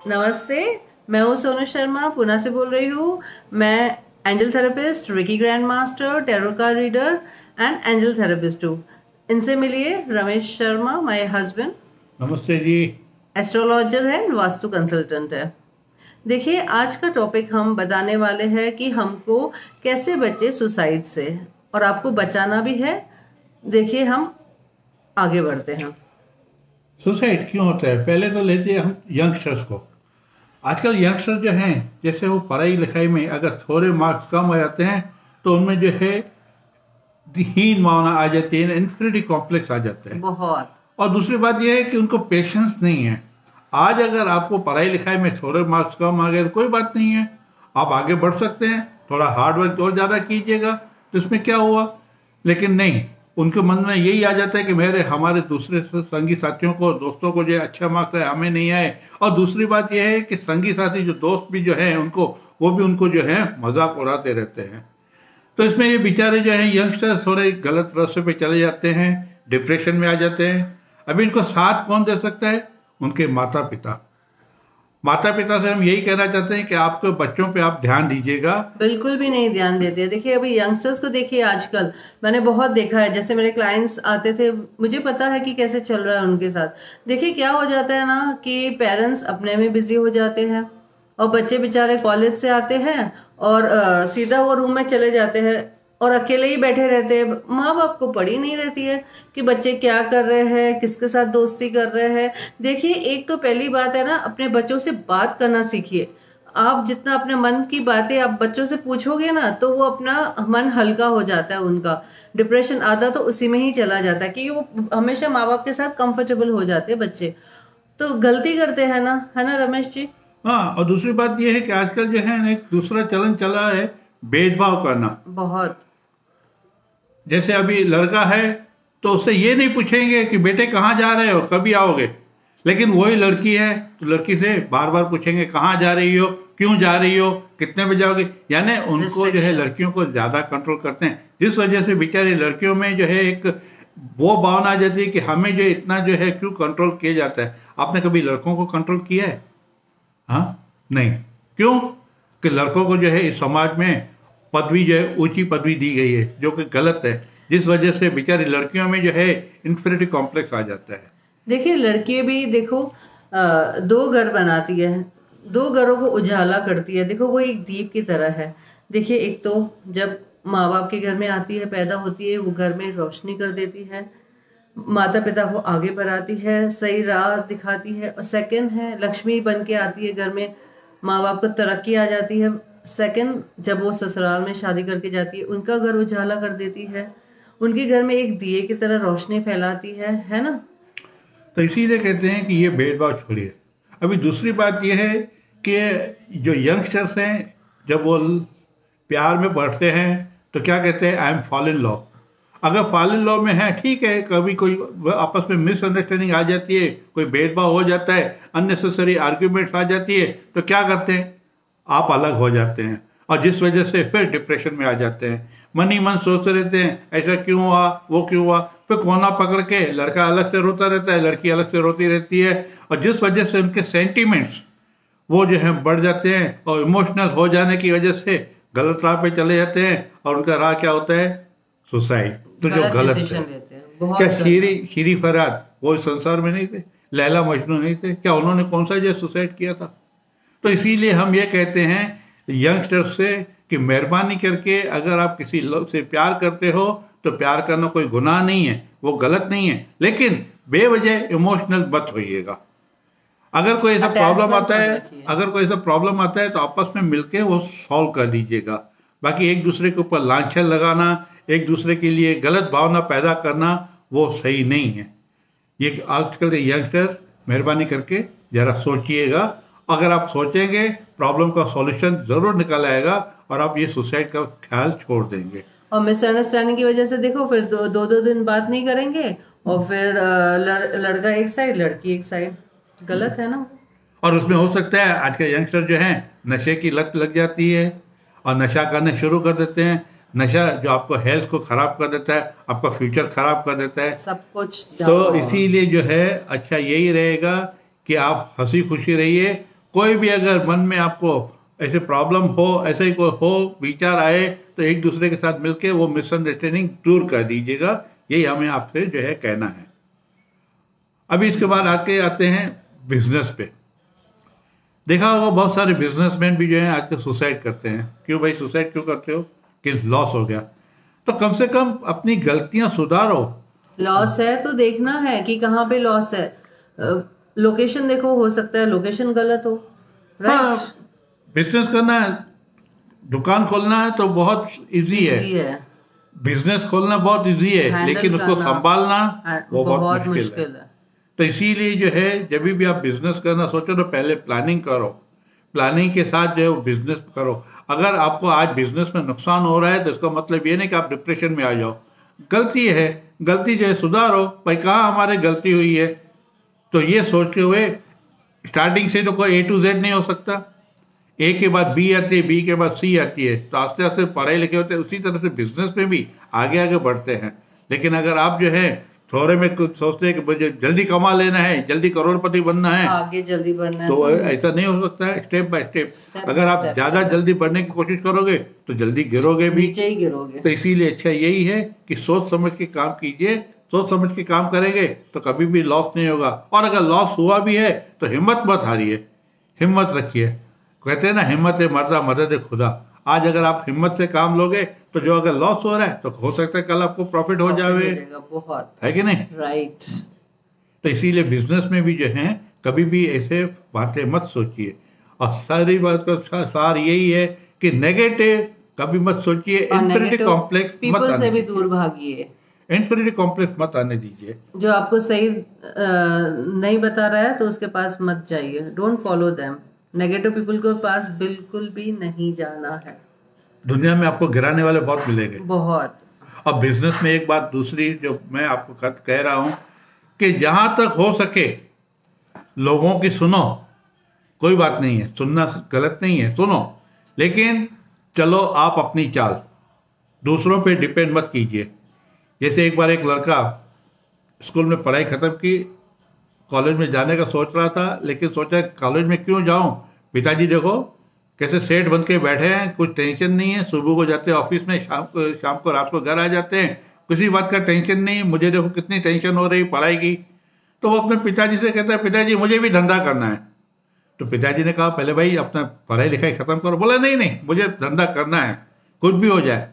नमस्ते। मैं हूँ सोनू शर्मा, पुणे से बोल रही हूँ। मैं angel therapist, Ricky grand master, tarot card reader and angel therapist हूँ। इनसे मिलिए रमेश शर्मा, माय हस्बैंड। नमस्ते जी। एस्ट्रोलॉजर है, वास्तु कंसल्टेंट है। देखिए, आज का टॉपिक हम बताने वाले हैं कि हमको कैसे बचे सुसाइड से, और आपको बचाना भी है। देखिए, हम आगे बढ़ते हैं। सुसाइड क्यों होता है? पहले तो लेते हैं हम यंगस्टर्स को। आजकल यंगस्टर जो हैं, जैसे वो पढ़ाई लिखाई में अगर थोड़े मार्क्स कम आ जाते हैं तो उनमें जो है हीन भावना आ जाती है, इन्फिनिटी कॉम्प्लेक्स आ जाता है। बहुत। और दूसरी बात यह है कि उनको पेशेंस नहीं है। आज अगर आपको पढ़ाई लिखाई में थोड़े मार्क्स कम आ गए तो कोई बात नहीं है, आप आगे बढ़ सकते हैं, थोड़ा हार्ड वर्क और ज़्यादा कीजिएगा तो इसमें क्या हुआ। लेकिन नहीं, उनके मन में यही आ जाता है कि हमारे दूसरे संगी साथियों को, दोस्तों को जो है अच्छा मार्क्स है, हमें नहीं आए। और दूसरी बात यह है कि संगी साथी जो दोस्त भी जो हैं उनको, वो भी उनको जो है मजाक उड़ाते रहते हैं। तो इसमें ये बेचारे जो है यंगस्टर थोड़े गलत रास्ते पे चले जाते हैं, डिप्रेशन में आ जाते हैं। अभी इनको साथ कौन दे सकता है? उनके माता पिता। माता पिता से हम यही कहना चाहते हैं कि आपके बच्चों पे आप ध्यान दीजिएगा। बिल्कुल भी नहीं ध्यान देते। देखिए, अभी यंगस्टर्स को देखिए, आजकल मैंने बहुत देखा है। जैसे मेरे क्लाइंट्स आते थे, मुझे पता है कि कैसे चल रहा है उनके साथ। देखिए, क्या हो जाता है ना कि पेरेंट्स अपने में बिजी हो जाते हैं, और बच्चे बेचारे कॉलेज से आते हैं और सीधा वो रूम में चले जाते हैं और अकेले ही बैठे रहते हैं। माँ बाप को पड़ी नहीं रहती है कि बच्चे क्या कर रहे हैं, किसके साथ दोस्ती कर रहे हैं। देखिए, एक तो पहली बात है ना, अपने बच्चों से बात करना सीखिए। आप जितना अपने मन की बातें आप बच्चों से पूछोगे ना, तो वो अपना मन हल्का हो जाता है उनका। डिप्रेशन आधा तो उसी में ही चला जाता है, क्योंकि वो हमेशा माँ बाप के साथ कंफर्टेबल हो जाते हैं बच्चे। तो गलती करते हैं ना, है ना रमेश जी? हाँ, और दूसरी बात यह है कि आजकल जो है ना, एक दूसरा चलन चला है, भेदभाव करना। बहुत। जैसे अभी लड़का है तो उससे ये नहीं पूछेंगे कि बेटे कहाँ जा रहे हो, कभी आओगे। लेकिन वही लड़की है तो लड़की से बार बार पूछेंगे कहाँ जा रही हो, क्यों जा रही हो, कितने बजे आओगे। यानी उनको जो है रिस्ट्रिक्शन। लड़कियों को ज्यादा कंट्रोल करते हैं, जिस वजह से बेचारी लड़कियों में जो है एक वो भावना आ जाती है कि हमें जो इतना जो है क्यों कंट्रोल किया जाता है। आपने कभी लड़कों को कंट्रोल किया है? हाँ, नहीं। क्यों? कि लड़कों को जो है इस समाज में पदवी जो है, ऊंची पदवी दी गई है, जो कि गलत है। जिस वजह से बेचारी लड़कियों में जो है इन्फिनिटी कॉम्प्लेक्स आ जाता है। देखिए, लड़कियां भी देखो, दो घर बनाती है, दो घरों को उजाला करती है। देखो, वो एक दीप की तरह है। देखिए, एक तो जब माँ बाप के घर में आती है, पैदा होती है, वो घर में रोशनी कर देती है, माता पिता को आगे बढ़ाती है, सही राह दिखाती है। और सेकंड है, लक्ष्मी बन के आती है घर में, माँ बाप को तरक्की आ जाती है। सेकंड, जब वो ससुराल में शादी करके जाती है, उनका घर उजाला कर देती है, उनके घर में एक दिए की तरह रोशनी फैलाती है ना? तो इसीलिए कहते हैं कि ये भेदभाव छोड़िए। अभी दूसरी बात यह है कि जो यंगस्टर्स हैं, जब वो प्यार में पड़ते हैं तो क्या कहते हैं, I am fall in love. अगर फॉल इन लव में है, ठीक है, कभी कोई आपस में मिसअंडरस्टैंडिंग आ जाती है, कोई भेदभाव हो जाता है, अननेसेसरी आर्ग्यूमेंट्स आ जाती है, तो क्या करते हैं, आप अलग हो जाते हैं। और जिस वजह से फिर डिप्रेशन में आ जाते हैं, मन ही मन सोचते रहते हैं ऐसा क्यों हुआ, वो क्यों हुआ। फिर कोना पकड़ के लड़का अलग से रोता रहता है, लड़की अलग से रोती रहती है। और जिस वजह से उनके सेंटीमेंट्स वो जो है बढ़ जाते हैं, और इमोशनल हो जाने की वजह से गलत राह पे चले जाते हैं। और उनका राह क्या होता है? सुसाइड। तो जो गलत गलत डिसीजन है, लेते हैं, बहुत क्या गलत। शीरी फरहाद वो इस संसार में नहीं थे? लैला मजनू नहीं थे क्या? उन्होंने कौन सा जो सुसाइड किया था? तो इसीलिए हम ये कहते हैं यंगस्टर्स से कि मेहरबानी करके, अगर आप किसी लोग से प्यार करते हो तो प्यार करना कोई गुनाह नहीं है, वो गलत नहीं है। लेकिन बेवजह इमोशनल मत होइएगा। अगर कोई ऐसा प्रॉब्लम अटैचमेंट्स आता मत है, रखिए। अगर कोई ऐसा प्रॉब्लम आता है तो आपस में मिलके वो सॉल्व कर दीजिएगा। बाकी एक दूसरे के ऊपर लांछन लगाना, एक दूसरे के लिए गलत भावना पैदा करना, वो सही नहीं है। ये आजकल के यंगस्टर, मेहरबानी करके जरा सोचिएगा। अगर आप सोचेंगे, प्रॉब्लम का सॉल्यूशन जरूर निकल आएगा और आप ये सुसाइड का ख्याल छोड़ देंगे। और मिसअंडरस्टैंडिंग की वजह से देखो, फिर दो दिन बात नहीं करेंगे, और फिर लड़का एक साइड, लड़की एक साइड। गलत है ना? और उसमें हो सकता है आज के यंगस्टर जो हैं नशे की लत लग जाती है और नशा करने शुरू कर देते हैं। नशा जो आपको हेल्थ को खराब कर देता है, आपका फ्यूचर खराब कर देता है। सब कुछ तो जाओ। इसीलिए जो है अच्छा यही रहेगा कि आप हंसी खुशी रहिए, कोई भी अगर मन में आपको ऐसे प्रॉब्लम हो, ऐसे ही कोई हो, विचार आए, तो एक दूसरे के साथ मिलकर वो मिसअंडरस्टैंडिंग दूर कर दीजिएगा। यही हमें आपसे जो है कहना है। अभी इसके बाद आके आते हैं बिजनेस पे। देखा होगा बहुत सारे बिजनेसमैन भी जो है आजकल सुसाइड करते हैं। क्यों भाई सुसाइड क्यों करते हो? कि लॉस हो गया। तो कम से कम अपनी गलतियां सुधारो। लॉस है तो देखना है कि कहाँ पे लॉस है। लोकेशन देखो, हो सकता है लोकेशन गलत हो। हाँ, राइट। बिजनेस करना है, दुकान खोलना है तो बहुत इजी है। है, बिजनेस खोलना बहुत इजी है, हैंडल लेकिन उसको करना संभालना वो बहुत मुश्किल है। है। तो इसीलिए जो है जब भी आप बिजनेस करना सोचो तो पहले प्लानिंग करो। प्लानिंग के साथ जो है वो बिजनेस करो। अगर आपको आज बिजनेस में नुकसान हो रहा है तो इसका मतलब ये नहीं कि आप डिप्रेशन में आ जाओ। गलती है, गलती जो है सुधारो। भाई कहाँ हमारे गलती हुई है, तो ये सोचते हुए स्टार्टिंग से तो कोई ए टू जेड नहीं हो सकता। ए के बाद बी आती है, बी के बाद सी आती है, तो आस्ते आस्ते पढ़ाई लिखे होते हैं। उसी तरह से बिजनेस में भी आगे आगे बढ़ते हैं। लेकिन अगर आप जो है थोड़े में कुछ सोचते हैं कि मुझे जल्दी कमा लेना है, जल्दी करोड़पति बनना है, आगे जल्दी बढ़ना है, तो ऐसा नहीं हो सकता है। स्टेप बाय स्टेप अगर आप ज्यादा जल्दी बढ़ने की कोशिश करोगे तो जल्दी गिरोगे भी, नीचे ही गिरोगे। तो इसीलिए अच्छा यही है कि सोच समझ के काम कीजिए। सोच समझ के काम करेंगे तो कभी भी लॉस नहीं होगा। और अगर लॉस हुआ भी है तो हिम्मत मत हारिए, हिम्मत रखिए। कहते हैं ना, हिम्मत है मर्दा मदद है खुदा। आज अगर आप हिम्मत से काम लोगे तो जो अगर लॉस हो रहा है तो हो सकता है कल आपको प्रॉफिट हो जाए, बहुत है कि नहीं? राइट। तो इसीलिए बिजनेस में भी जो है कभी भी ऐसे बातें मत सोचिए। और सारी बात का सार यही है कि नेगेटिव कभी मत सोचिए। इन्फिनिटी कॉम्प्लेक्स पीपल से भी दूर भागिए। इन्फिनिटी कॉम्प्लेक्स मत आने दीजिए। जो आपको सही नहीं बता रहा है तो उसके पास मत जाइए। Don't follow them. Negative people के पास बिल्कुल भी नहीं जाना है। दुनिया में आपको गिराने वाले बहुत मिलेंगे, बहुत। और बिजनेस में एक बात दूसरी जो मैं आपको कह रहा हूं कि जहां तक हो सके लोगों की सुनो। कोई बात नहीं है, सुनना गलत नहीं है, सुनो, लेकिन चलो आप अपनी चाल, दूसरों पे डिपेंड मत कीजिए। जैसे एक बार एक लड़का स्कूल में पढ़ाई खत्म की, कॉलेज में जाने का सोच रहा था, लेकिन सोचा कॉलेज में क्यों जाऊं, पिताजी देखो कैसे सेठ बन के बैठे हैं, कुछ टेंशन नहीं है, सुबह को जाते हैं ऑफिस में, शाम को रात को घर आ जाते हैं, किसी बात का टेंशन नहीं, मुझे देखो कितनी टेंशन हो रही पढ़ाई की। तो वो अपने पिताजी से कहता है, पिताजी मुझे भी धंधा करना है। तो पिताजी ने कहा पहले भाई अपना पढ़ाई लिखाई खत्म करो। बोला नहीं नहीं, मुझे धंधा करना है, कुछ भी हो जाए।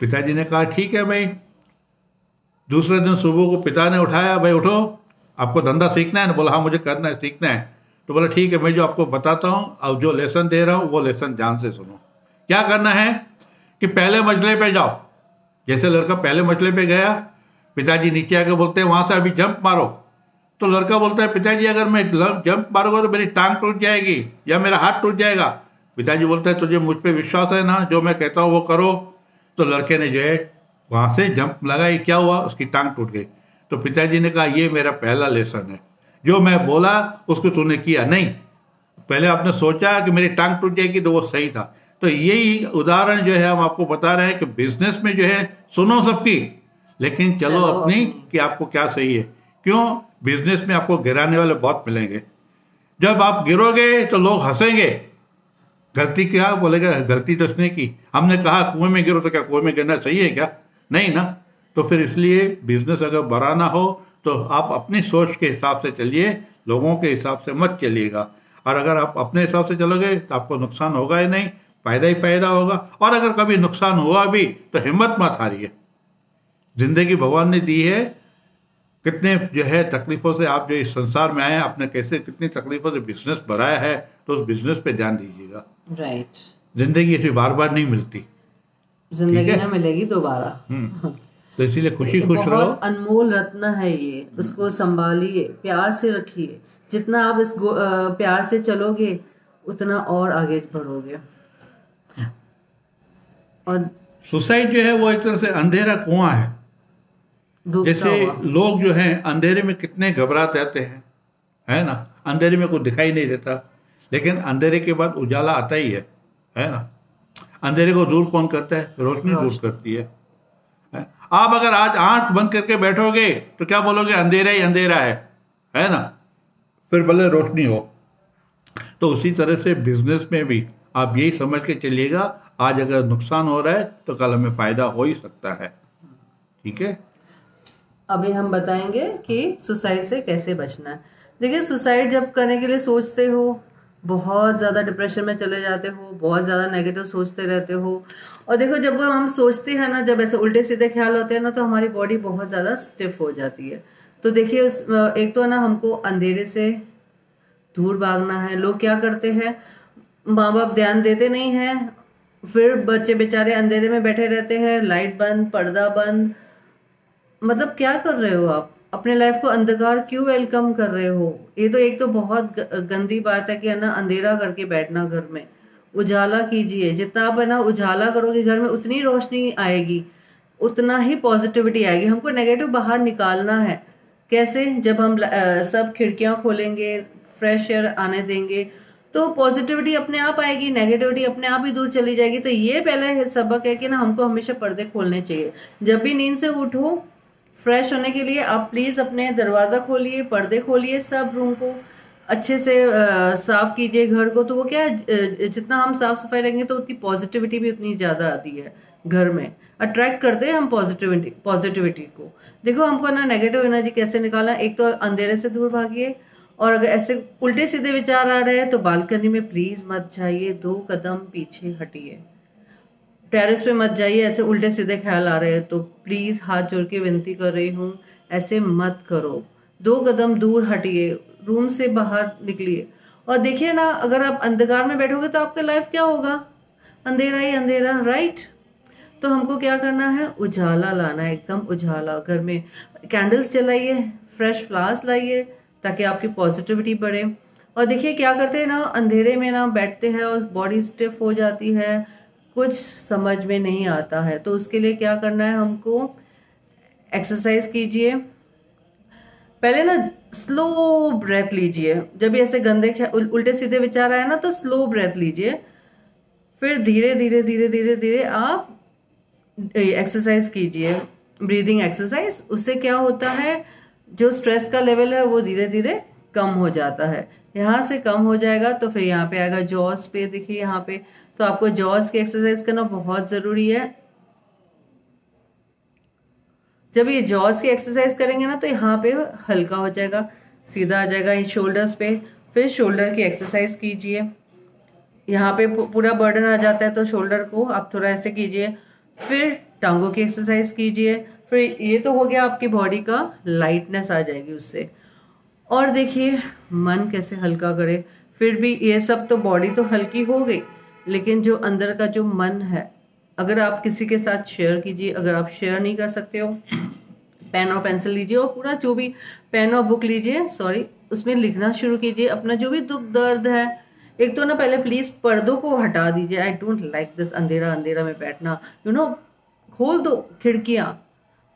पिताजी ने कहा ठीक है भाई। दूसरे दिन सुबह को पिता ने उठाया, भाई उठो, आपको धंधा सीखना है ना? बोला हाँ मुझे करना है, सीखना है। तो बोला ठीक है, मैं जो आपको बताता हूँ अब जो लेसन दे रहा हूँ वो लेसन ध्यान से सुनो। क्या करना है कि पहले मंजिले पे जाओ। जैसे लड़का पहले मंजिले पे गया, पिताजी नीचे आके बोलते हैं वहां से अभी जंप मारो। तो लड़का बोलता है पिताजी अगर मैं जंप मारूंगा तो मेरी टांग टूट जाएगी या मेरा हाथ टूट जाएगा। पिताजी बोलते हैं तुझे मुझ पर विश्वास है ना, जो मैं कहता हूँ वो करो। तो लड़के ने जो है वहां से जंप लगाई, क्या हुआ, उसकी टांग टूट गई। तो पिताजी ने कहा ये मेरा पहला लेसन है, जो मैं बोला उसको तूने किया नहीं, पहले आपने सोचा कि मेरी टांग टूट जाएगी तो वो सही था। तो यही उदाहरण जो है हम आपको बता रहे हैं कि बिजनेस में जो है सुनो सबकी, लेकिन चलो अपनी कि आपको क्या सही है। क्यों? बिजनेस में आपको गिराने वाले बहुत मिलेंगे। जब आप गिरोगे तो लोग हंसेंगे, गलती क्या बोलेगा, गलती तो उसने की, हमने कहा कुएं में गिरो, तो क्या कुएं में गिरना सही है क्या? नहीं ना। तो फिर इसलिए बिजनेस अगर बढ़ाना हो तो आप अपनी सोच के हिसाब से चलिए, लोगों के हिसाब से मत चलिएगा। और अगर आप अपने हिसाब से चलोगे तो आपको नुकसान होगा ही नहीं, फायदा ही फायदा होगा। और अगर कभी नुकसान हुआ भी तो हिम्मत मत हारिए। जिंदगी भगवान ने दी है, कितने जो है तकलीफों से आप जो इस संसार में आए हैं, आपने कैसे कितनी तकलीफों से बिजनेस बढ़ाया है, तो उस बिजनेस पे ध्यान दीजिएगा। राइट। जिंदगी ऐसी बार बार नहीं मिलती, जिंदगी ना मिलेगी दोबारा। तो इसीलिए खुशी खुश रहो। बहुत अनमोल रत्न है ये, उसको संभालिए, प्यार से रखिए। जितना आप इस प्यार से चलोगे उतना और आगे बढ़ोगे। और सुसाइड जो है वो एक तरह से अंधेरा कुआं है। जैसे लोग जो हैं अंधेरे में कितने घबराते रहते हैं, है ना? अंधेरे में कुछ दिखाई नहीं देता, लेकिन अंधेरे के बाद उजाला आता ही है ना? अंधेरे को दूर कौन करता है? रोशनी दूर करती है। आप अगर आज आंख बंद करके बैठोगे तो क्या बोलोगे? अंधेरा ही अंधेरा है ना? फिर भले रोशनी हो, तो उसी तरह से बिजनेस में भी आप यही समझ के चलिएगा, आज अगर नुकसान हो रहा है तो कल हमें फायदा हो ही सकता है। ठीक है, अभी हम बताएंगे कि सुसाइड से कैसे बचना है। देखिए, सुसाइड जब करने के लिए सोचते हो, बहुत ज़्यादा डिप्रेशन में चले जाते हो, बहुत ज़्यादा नेगेटिव सोचते रहते हो, और देखो जब हम सोचते हैं ना, जब ऐसे उल्टे सीधे ख्याल होते हैं ना, तो हमारी बॉडी बहुत ज़्यादा स्टिफ हो जाती है। तो देखिए, एक तो है ना, हमको अंधेरे से दूर भागना है। लोग क्या करते हैं, माँ बाप ध्यान देते नहीं हैं, फिर बच्चे बेचारे अंधेरे में बैठे रहते हैं, लाइट बंद, पर्दा बंद। मतलब क्या कर रहे हो आप? अपने लाइफ को अंधकार क्यों वेलकम कर रहे हो? ये तो एक तो बहुत गंदी बात है कि है ना, अंधेरा करके बैठना घर में। उजाला कीजिए, जितना आप है ना उजाला करोगे घर में, उतनी रोशनी आएगी, उतना ही पॉजिटिविटी आएगी। हमको नेगेटिव बाहर निकालना है। कैसे? जब हम सब खिड़कियां खोलेंगे, फ्रेश एयर आने देंगे, तो पॉजिटिविटी अपने आप आएगी, नेगेटिविटी अपने आप ही दूर चली जाएगी। तो ये पहले सबक है कि ना, हमको हमेशा पर्दे खोलने चाहिए। जब भी नींद से उठो, फ्रेश होने के लिए आप प्लीज अपने दरवाजा खोलिए, पर्दे खोलिए, सब रूम को अच्छे से साफ कीजिए, घर को। तो वो क्या है, जितना हम साफ सफाई रखेंगे तो उतनी पॉजिटिविटी भी उतनी ज्यादा आती है घर में। अट्रैक्ट करते हैं हम पॉजिटिविटी को। देखो, हमको ना नेगेटिव एनर्जी कैसे निकालना, एक तो अंधेरे से दूर भागिए, और अगर ऐसे उल्टे सीधे विचार आ रहे हैं तो बालकनी में प्लीज मत जाइए, 2 कदम पीछे हटिए। टेरेस पे मत जाइए, ऐसे उल्टे सीधे ख्याल आ रहे हैं तो प्लीज हाथ जोड़ के विनती कर रही हूँ, ऐसे मत करो। 2 कदम दूर हटिए, रूम से बाहर निकलिए। और देखिए ना, अगर आप अंधकार में बैठोगे तो आपका लाइफ क्या होगा? अंधेरा ही अंधेरा, राइट? तो हमको क्या करना है? उजाला लाना है, एकदम उजाला। घर में कैंडल्स जलाइए, फ्रेश फ्लावर्स लाइए, ताकि आपकी पॉजिटिविटी बढ़े। और देखिए क्या करते हैं ना, अंधेरे में ना बैठते हैं और बॉडी स्टिफ हो जाती है, कुछ समझ में नहीं आता है। तो उसके लिए क्या करना है हमको? एक्सरसाइज कीजिए। पहले ना स्लो ब्रेथ लीजिए। जब भी ऐसे गंदे उल्टे सीधे विचार आए ना, तो स्लो ब्रेथ लीजिए। फिर धीरे धीरे धीरे धीरे धीरे आप एक्सरसाइज कीजिए, ब्रीदिंग एक्सरसाइज। उससे क्या होता है, जो स्ट्रेस का लेवल है वो धीरे धीरे कम हो जाता है। यहाँ से कम हो जाएगा तो फिर यहाँ पे आएगा जॉस पे। देखिए यहाँ पे, तो आपको जॉस की एक्सरसाइज करना बहुत जरूरी है। जब ये जॉस की एक्सरसाइज करेंगे ना, तो यहाँ पे हल्का हो जाएगा, सीधा आ जाएगा शोल्डर्स पे। फिर शोल्डर की एक्सरसाइज कीजिए। यहाँ पे पूरा बर्डन आ जाता है तो शोल्डर को आप थोड़ा ऐसे कीजिए। फिर टांगों की एक्सरसाइज कीजिए। फिर ये तो हो गया, आपकी बॉडी का लाइटनेस आ जाएगी उससे। और देखिए मन कैसे हल्का करे। फिर भी ये सब तो बॉडी तो हल्की हो गई, लेकिन जो अंदर का जो मन है, अगर आप किसी के साथ शेयर कीजिए। अगर आप शेयर नहीं कर सकते हो, पेन और पेंसिल लीजिए और पूरा जो भी, पेन और बुक लीजिए, सॉरी, उसमें लिखना शुरू कीजिए अपना जो भी दुख दर्द है। एक तो ना पहले प्लीज पर्दों को हटा दीजिए। आई डोंट लाइक दिस अंधेरा अंधेरा में बैठना, खोल दो खिड़कियां,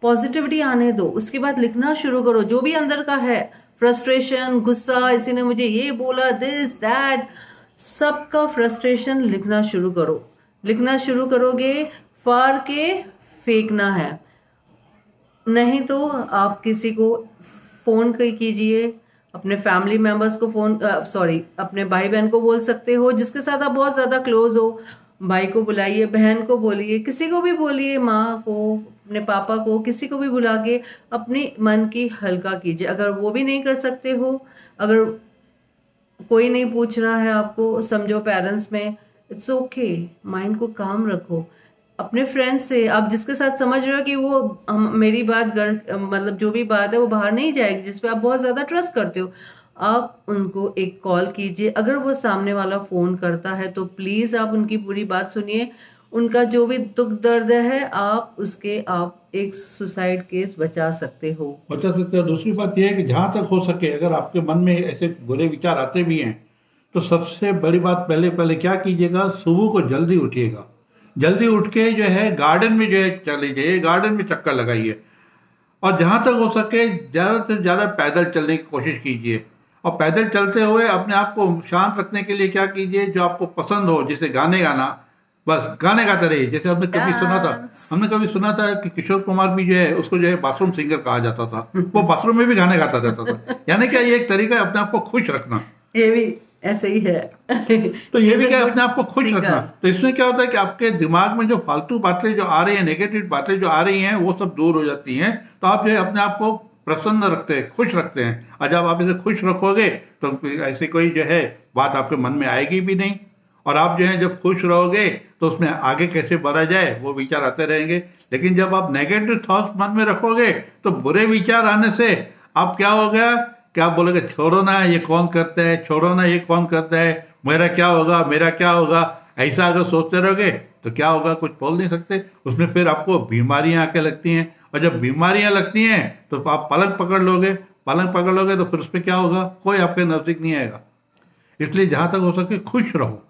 पॉजिटिविटी आने दो। उसके बाद लिखना शुरू करो, जो भी अंदर का है, फ्रस्ट्रेशन, गुस्सा, इसी ने मुझे ये बोला, दिस दैट, सबका फ्रस्ट्रेशन लिखना शुरू करो। लिखना शुरू करोगे, फाड़ के फेंकना है। नहीं तो आप किसी को फोन कीजिए, अपने फैमिली मेंबर्स को फोन, अपने भाई बहन को बोल सकते हो, जिसके साथ आप बहुत ज्यादा क्लोज हो। भाई को बुलाइए, बहन को बोलिए, किसी को भी बोलिए, माँ को, अपने पापा को, किसी को भी बुला के अपनी मन की हल्का कीजिए। अगर वो भी नहीं कर सकते हो, अगर कोई नहीं पूछ रहा है आपको, समझो पेरेंट्स में, इट्स ओके, माइंड को काम रखो। अपने फ्रेंड्स से, आप जिसके साथ समझ रहे हो कि वो मेरी बात मतलब जो भी बात है वो बाहर नहीं जाएगी, जिसपे आप बहुत ज्यादा ट्रस्ट करते हो, आप उनको एक कॉल कीजिए। अगर वो सामने वाला फोन करता है तो प्लीज आप उनकी पूरी बात सुनिए। उनका जो भी दुख दर्द है, आप एक सुसाइड केस बचा सकते हो। दूसरी बात यह है कि जहां तक हो सके, अगर आपके मन में ऐसे बुरे विचार आते भी हैं, तो सबसे बड़ी बात, पहले क्या कीजिएगा, सुबह को जल्दी उठिएगा। जल्दी उठ के जो है गार्डन में जो है चले जाइए, गार्डन में चक्कर लगाइए। और जहां तक हो सके ज्यादा से ज्यादा पैदल चलने की कोशिश कीजिए। और पैदल चलते हुए अपने आप को शांत रखने के लिए क्या कीजिए, जो आपको पसंद हो, जैसे गाने गाना, बस गाने गाते रहिए। जैसे हमने कभी सुना था कि किशोर कुमार भी जो है, उसको जो है बाथरूम सिंगर कहा जाता था। वो बाथरूम में भी गाने गाता रहता था। यानी क्या, ये एक तरीका है अपने आप को खुश रखना। ये भी ऐसे ही है। तो ये भी क्या, अपने आप को खुश रखना। तो इसमें क्या होता है कि आपके दिमाग में जो फालतू बातें जो आ रही हैं, नेगेटिव बातें जो आ रही हैं, वो सब दूर हो जाती हैं। तो आप जो है अपने आप को प्रसन्न रखते हैं, खुश रखते हैं। और जब आप इसे खुश रखोगे तो ऐसी कोई जो है बात आपके मन में आएगी भी नहीं। और आप जो है जब खुश रहोगे तो उसमें आगे कैसे बढ़ा जाए वो विचार आते रहेंगे। लेकिन जब आप नेगेटिव थॉट्स मन में रखोगे तो बुरे विचार आने से आप क्या हो गया, क्या बोलोगे, छोड़ो ना ये कौन करता है, छोड़ो ना ये कौन करता है, मेरा क्या होगा, मेरा क्या होगा। ऐसा अगर सोचते रहोगे तो क्या होगा, कुछ बोल नहीं सकते। उसमें फिर आपको बीमारियां आके लगती हैं। और जब बीमारियां लगती हैं तो आप पलंग पकड़ लोगे, पलंग पकड़ लोगे तो फिर उसमें क्या होगा, कोई आपके नजदीक नहीं आएगा। इसलिए जहां तक हो सके खुश रहो।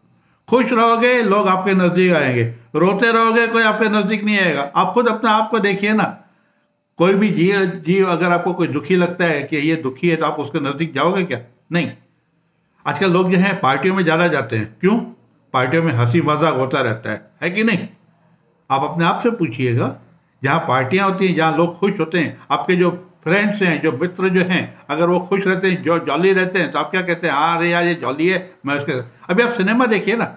खुश रहोगे लोग आपके नजदीक आएंगे, रोते रहोगे कोई आपके नजदीक नहीं आएगा। आप खुद अपने आप को देखिए ना, कोई भी जीव अगर आपको कोई दुखी लगता है कि ये दुखी है तो आप उसके नजदीक जाओगे क्या? नहीं। आजकल लोग जो है पार्टियों में ज्यादा जाते हैं। क्यों? पार्टियों में हंसी मजाक होता रहता है कि नहीं? आप अपने आप से पूछिएगा, जहाँ पार्टियां होती हैं, जहाँ लोग खुश होते हैं, आपके जो फ्रेंड्स हैं, जो मित्र जो हैं, अगर वो खुश रहते हैं, जो जॉली रहते हैं, तो आप क्या कहते हैं, हाँ अरे यार ये जॉली है, मैं उसके। अभी आप सिनेमा देखिए ना,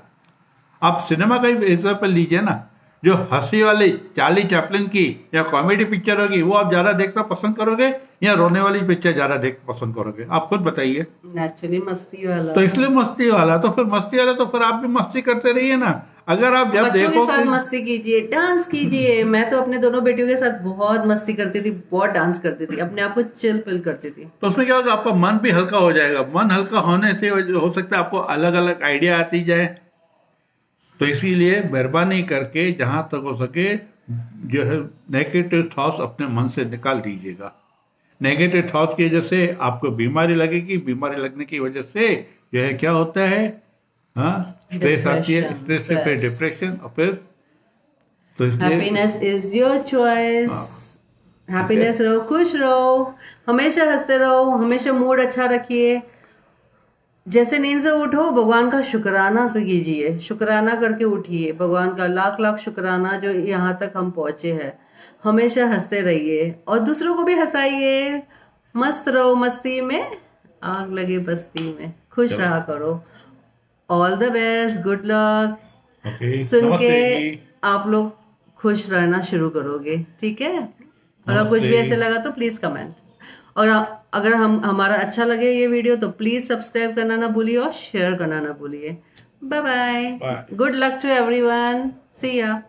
आप सिनेमा का ही एग्जाम्पल लीजिए ना। जो हंसी वाली चार्ली चैपलिन की या कॉमेडी पिक्चर होगी वो आप ज्यादा देखना पसंद करोगे या रोने वाली पिक्चर ज्यादा देखना पसंद करोगे? आप खुद बताइए। नेचुरली मस्ती वाला। तो इसलिए मस्ती वाला, तो फिर मस्ती वाला तो फिर आप भी मस्ती करते रहिए ना। अगर आप जब बच्चों के साथ मस्ती कीजिए, डांस कीजिए। मैं तो अपने दोनों बेटियों के साथ बहुत मस्ती करती थी, बहुत डांस करती थी, अपने आप को चिल पिल करती थी। तो उसमें क्या होगा, आपका मन भी हल्का हो जाएगा। मन हल्का होने से हो सकता है आपको अलग अलग आइडिया आती जाए। तो इसीलिए मेहरबानी करके जहां तक हो सके जो है नेगेटिव थॉट्स अपने मन से निकाल दीजिएगा। नेगेटिव थॉट्स की वजह से आपको बीमारी लगेगी, बीमारी लगने की वजह से जो है क्या होता है, हाँ स्ट्रेस आती है, स्ट्रेस से फिर डिप्रेशन, और फिर तो happiness is your choice. Happiness रहो, खुश रहो, हमेशा हंसते रहो, हमेशा मूड अच्छा रखिए। जैसे नींद से उठो भगवान का शुक्राना कीजिए, शुक्राना करके उठिए। भगवान का लाख लाख शुक्राना जो यहाँ तक हम पहुंचे हैं। हमेशा हंसते रहिए और दूसरों को भी हंसाइए। मस्त रहो, मस्ती में आग लगे बस्ती में, खुश रहा करो। All the best, good luck. सुन के आप लोग खुश रहना शुरू करोगे, ठीक है? अगर कुछ भी ऐसे लगा तो प्लीज कमेंट। और अगर हमारा अच्छा लगे ये वीडियो तो प्लीज सब्सक्राइब करना ना भूलिए और शेयर करना ना भूलिए। Bye bye, good luck to everyone, see या।